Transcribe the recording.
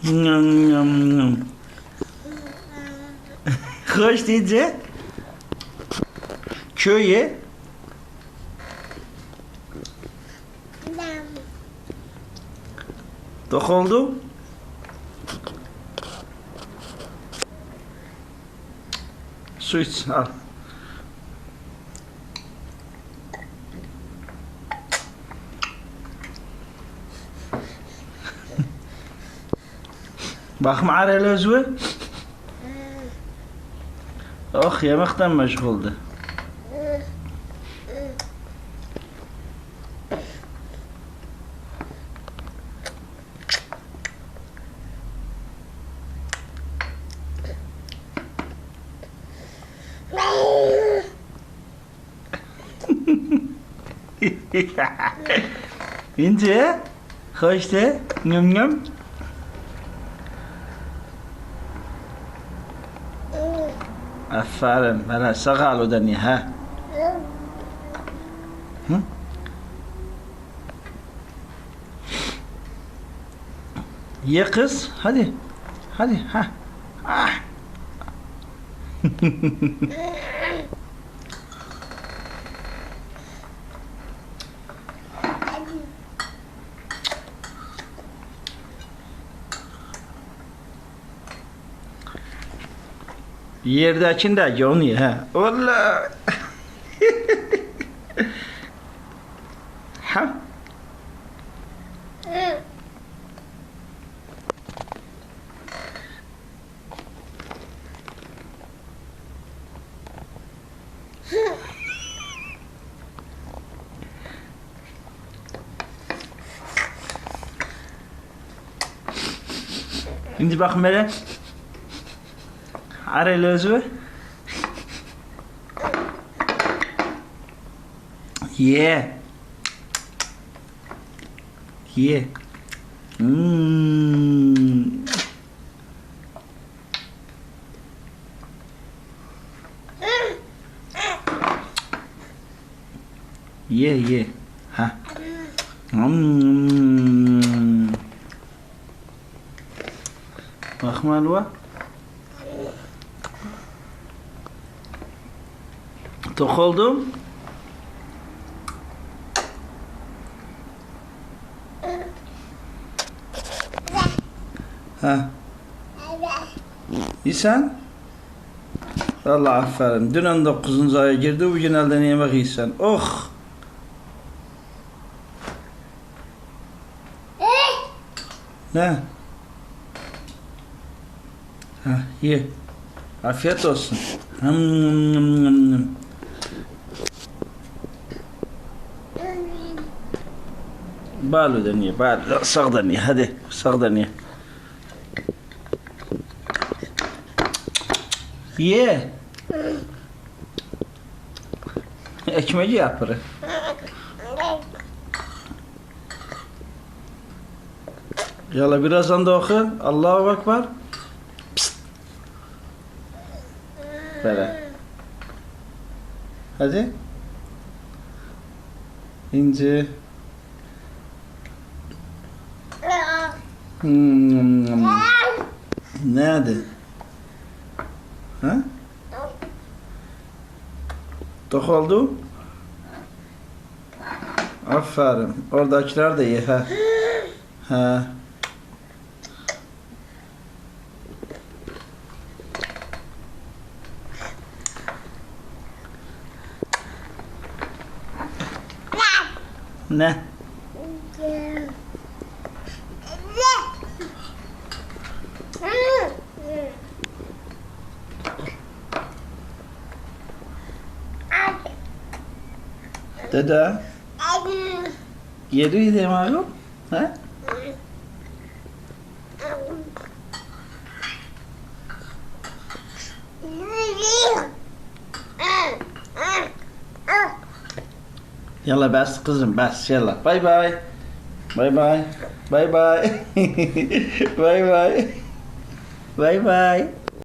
Nyam nyam nyam. Hoş diyece. Köye. Tok oldu. Su iç al. Bakma arayla özü. Oh yemekten meşguldü. İnce, hoş de, nyum nyum. Aferin, bana sakal odani ha. Hı? Ye kız, hadi, hadi ha. Ah. Yerdekinde Johnny ha. Vallahi. Ha? Şimdi bak Melek. Arayla özü. Ye. Ye. Ye ye. Ha. Bakma Alva. Tok oldum. Ha. İyisin? Allah aferin. Dün 19. aya girdi. Bugün elden yemek yiysen. Oh. Ne? Ha, ye. Afiyet olsun. Baludan ye, sağdan ye, hadi sağdan ye. Ye. Ekmeği yapırı. Yala birazdan da oku. Allahu Ekber. Psst. Böyle. Hadi. İnce. Nerede? Ha? Tok oldu? Aferin. Oradakiler de ye ha. Ha. Ne? Dede. Yedi yedi malum. Ha? Yalla bas kızım bas yalla. Bye bye. Bye bye. Bye bye. Bye bye. Bye bye.